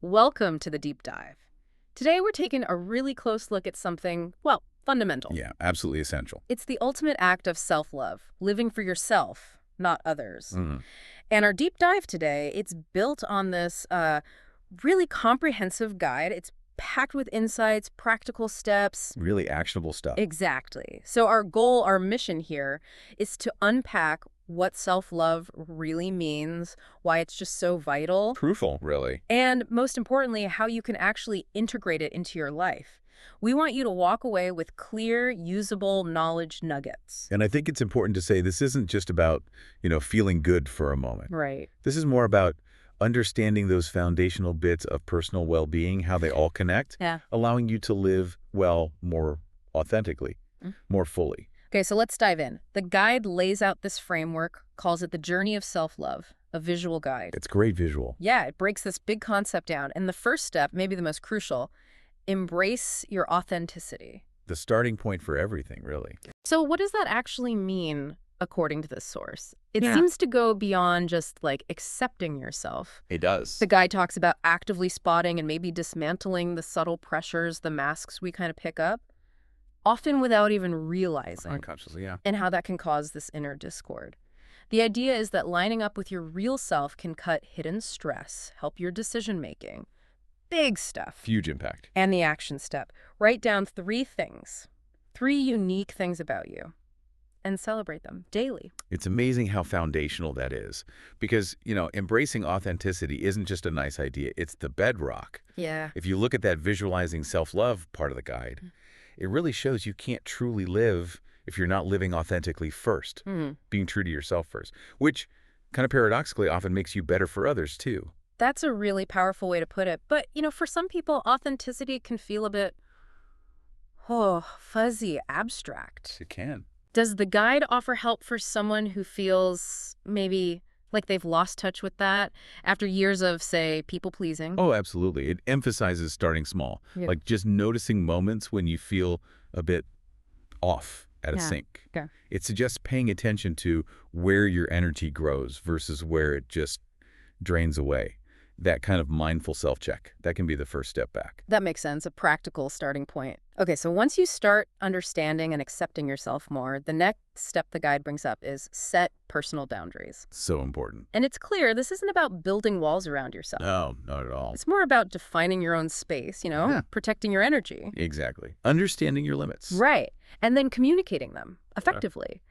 Welcome to the deep dive. Today we're taking a really close look at something, well, fundamental. Yeah, absolutely essential. It's the ultimate act of self-love, living for yourself, not others. Mm. And our deep dive today, it's built on this really comprehensive guide. It's packed with insights, practical steps. Really actionable stuff. Exactly. So our goal, our mission here is to unpack what self-love really means, why it's just so vital, Crucial, really. and most importantly, how you can actually integrate it into your life. We want you to walk away with clear, usable knowledge nuggets. And I think it's important to say this isn't just about, feeling good for a moment. Right. This is more about understanding those foundational bits of personal well-being, how they all connect, Yeah. allowing you to live, well, more authentically, more fully. Okay, so let's dive in. The guide lays out this framework, calls it the journey of self-love, a visual guide. It's great visual. Yeah, it breaks this big concept down. And the first step, maybe the most crucial, embrace your authenticity. The starting point for everything, really. So what does that actually mean, according to this source? It Yeah. seems to go beyond just, accepting yourself. It does. The guide talks about actively spotting and maybe dismantling the subtle pressures, the masks we kind of pick up, often without even realizing, Unconsciously, yeah. and how that can cause this inner discord. The idea is that lining up with your real self can cut hidden stress, help your decision-making. Big stuff. Huge impact. And the action step. Write down 3 things, 3 unique things about you, and celebrate them daily. It's amazing how foundational that is because, embracing authenticity isn't just a nice idea. It's the bedrock. Yeah. If you look at that visualizing self-love part of the guide, it really shows you can't truly live if you're not living authentically first, being true to yourself first, which kind of paradoxically often makes you better for others too. That's a really powerful way to put it. But, for some people, authenticity can feel a bit, fuzzy, abstract. It can. Does the guide offer help for someone who feels maybe like they've lost touch with that after years of, say, people-pleasing? Oh, absolutely. It emphasizes starting small, Yeah. like just noticing moments when you feel a bit off at a Yeah. sync. Okay. It suggests paying attention to where your energy grows versus where it just drains away. That kind of mindful self-check, that can be the first step back. That makes sense, a practical starting point. Okay, so once you start understanding and accepting yourself more, the next step the guide brings up is set personal boundaries. So important. And it's clear this isn't about building walls around yourself. No, not at all. It's more about defining your own space, Yeah. protecting your energy. Exactly. Understanding your limits. Right. And then communicating them effectively.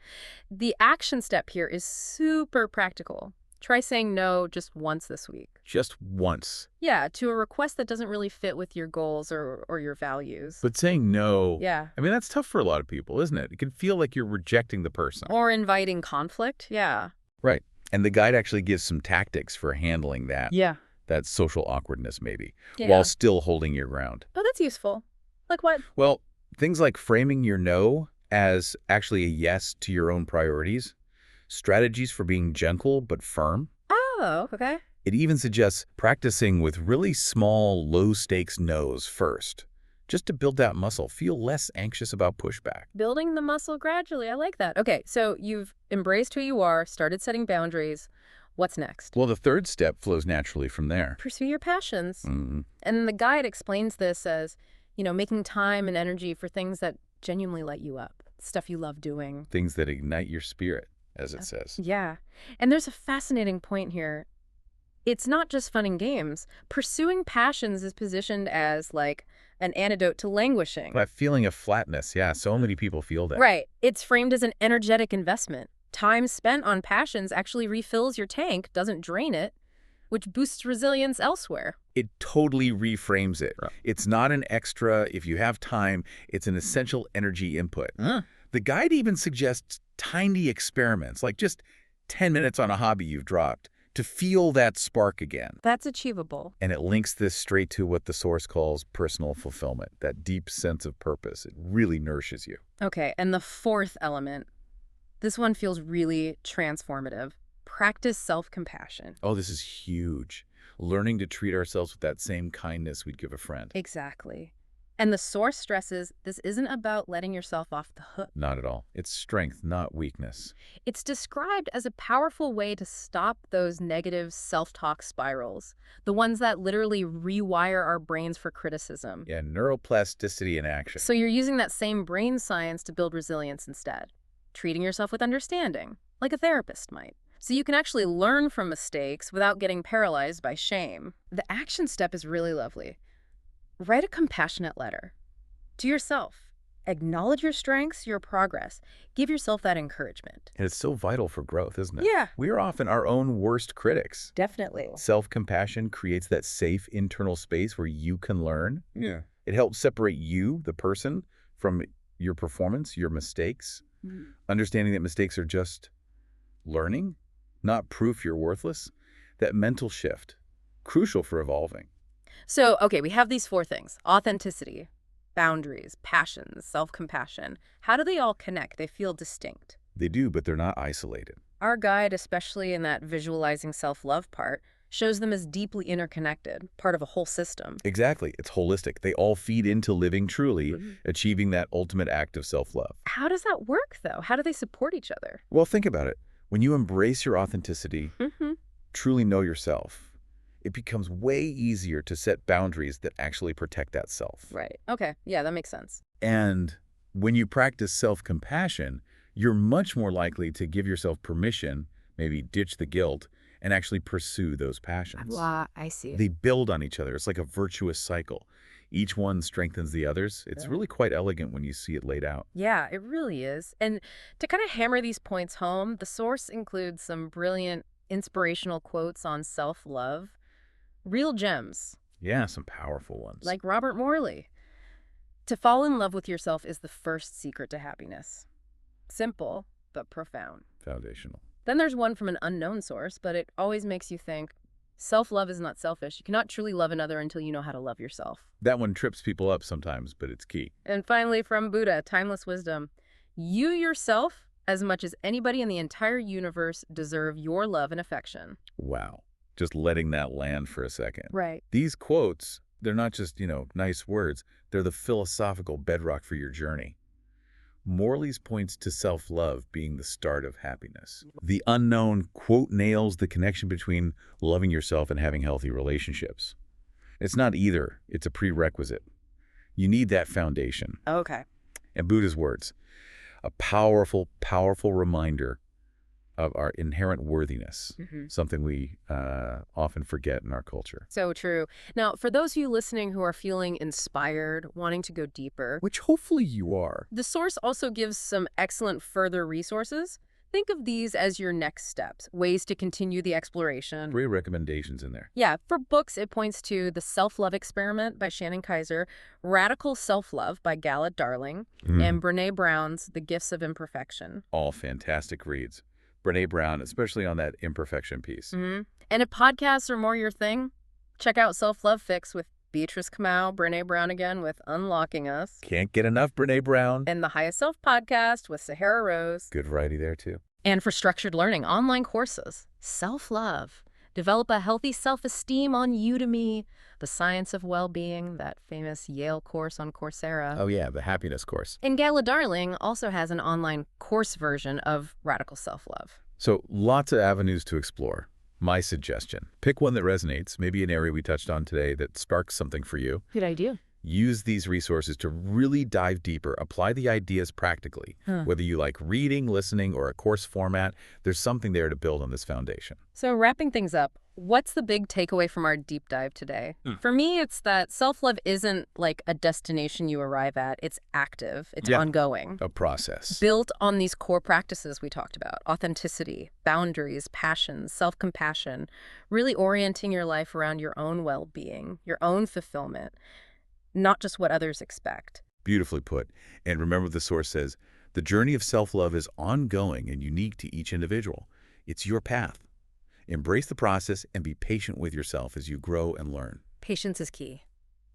The action step here is super practical. Try saying no just once this week. Just once. Yeah, to a request that doesn't really fit with your goals or your values. But saying no, Yeah. I mean, that's tough for a lot of people, isn't it? It can feel like you're rejecting the person. Or inviting conflict. Yeah. Right. And the guide actually gives some tactics for handling that. Yeah. That social awkwardness, maybe, Yeah. while still holding your ground. Oh, that's useful. Like what? Well, things like framing your no as actually a yes to your own priorities, strategies for being gentle but firm. Oh, okay. It even suggests practicing with really small, low-stakes no's first, just to build that muscle, feel less anxious about pushback. Building the muscle gradually. I like that. Okay, so you've embraced who you are, started setting boundaries. What's next? Well, the third step flows naturally from there. Pursue your passions. Mhm. And the guide explains this as, making time and energy for things that genuinely light you up, stuff you love doing. Things that ignite your spirit, as it says. Yeah. And there's a fascinating point here. It's not just fun and games. Pursuing passions is positioned as, an antidote to languishing. That feeling of flatness, yeah, so many people feel that. Right. It's framed as an energetic investment. Time spent on passions actually refills your tank, doesn't drain it, which boosts resilience elsewhere. It totally reframes it. Right. It's not an extra if you have time. It's an essential energy input. Huh. The guide even suggests tiny experiments, like just 10 minutes on a hobby you've dropped, to feel that spark again. That's achievable. And it links this straight to what the source calls personal fulfillment, that deep sense of purpose. It really nourishes you. Okay, and the fourth element, this one feels really transformative. Practice self-compassion. Oh, this is huge. Learning to treat ourselves with that same kindness we'd give a friend. Exactly. And the source stresses this isn't about letting yourself off the hook. Not at all. It's strength, not weakness. It's described as a powerful way to stop those negative self-talk spirals, the ones that literally rewire our brains for criticism. Yeah, neuroplasticity in action. So you're using that same brain science to build resilience instead, treating yourself with understanding, like a therapist might. So you can actually learn from mistakes without getting paralyzed by shame. The action step is really lovely. Write a compassionate letter to yourself. Acknowledge your strengths, your progress. Give yourself that encouragement. And it's so vital for growth, isn't it? Yeah. We are often our own worst critics. Definitely. Self-compassion creates that safe internal space where you can learn. Yeah. It helps separate you, the person, from your performance, your mistakes. Understanding that mistakes are just learning, not proof you're worthless. That mental shift, crucial for evolving. So, okay, we have these 4 things: authenticity, boundaries, passions, self-compassion. How do they all connect? They feel distinct. They do, but they're not isolated. Our guide, especially in that visualizing self-love part, shows them as deeply interconnected, part of a whole system. Exactly. It's holistic. They all feed into living truly, achieving that ultimate act of self-love. How does that work, though? How do they support each other? Well, think about it. When you embrace your authenticity, truly know yourself, it becomes way easier to set boundaries that actually protect that self. Right. Okay. Yeah, that makes sense. And when you practice self-compassion, you're much more likely to give yourself permission, maybe ditch the guilt, and actually pursue those passions. Wow, I see. They build on each other. It's like a virtuous cycle. Each one strengthens the others. It's really quite elegant when you see it laid out. Yeah, it really is. And to kind of hammer these points home, the source includes some brilliant inspirational quotes on self-love. Real gems, Yeah, some powerful ones. like Robert Morley. To fall in love with yourself is the first secret to happiness. Simple, but profound. Foundational. Then there's one from an unknown source, but it always makes you think, self-love is not selfish. You cannot truly love another until you know how to love yourself. That one trips people up sometimes, but it's key. And finally, from Buddha, timeless wisdom. You yourself, as much as anybody in the entire universe, deserve your love and affection. Wow. Just letting that land for a second. Right. These quotes, they're not just, nice words. They're the philosophical bedrock for your journey. Morley's points to self-love being the start of happiness. The unknown quote nails the connection between loving yourself and having healthy relationships. It's not either. It's a prerequisite. You need that foundation. Okay. And Buddha's words, a powerful, powerful reminder of our inherent worthiness, something we often forget in our culture. So true. Now, for those of you listening who are feeling inspired, wanting to go deeper, Which hopefully you are. the source also gives some excellent further resources. Think of these as your next steps, ways to continue the exploration. 3 recommendations in there. Yeah, for books, it points to The Self-Love Experiment by Shannon Kaiser, Radical Self-Love by Gallat Darling, and Brené Brown's The Gifts of Imperfection. All fantastic reads. Brené Brown, especially on that imperfection piece. And if podcasts are more your thing, check out Self-Love Fix with Beatrice Kamau, Brené Brown again with Unlocking Us, Can't get enough Brené Brown. and the Highest Self podcast with Sahara Rose. Good variety there, too. And for structured learning, online courses, Self-Love. Develop a healthy self-esteem on Udemy, The Science of Well-Being, that famous Yale course on Coursera. Oh, yeah, the happiness course. And Gala Darling also has an online course version of Radical Self-Love. So lots of avenues to explore. My suggestion, pick one that resonates, maybe an area we touched on today that sparks something for you. Good idea. Use these resources to really dive deeper, apply the ideas practically. Whether you like reading, listening, or a course format, there's something there to build on this foundation. So wrapping things up, what's the big takeaway from our deep dive today? For me, it's that self-love isn't like a destination you arrive at. It's active. It's ongoing. A process. Built on these core practices we talked about: authenticity, boundaries, passions, self-compassion, really orienting your life around your own well-being, your own fulfillment, not just what others expect. Beautifully put. And remember, the source says, the journey of self-love is ongoing and unique to each individual. It's your path. Embrace the process and be patient with yourself as you grow and learn. Patience is key.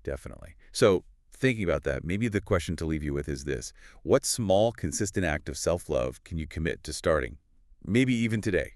Definitely. So, thinking about that, maybe the question to leave you with is this. What small, consistent act of self-love can you commit to starting? Maybe even today.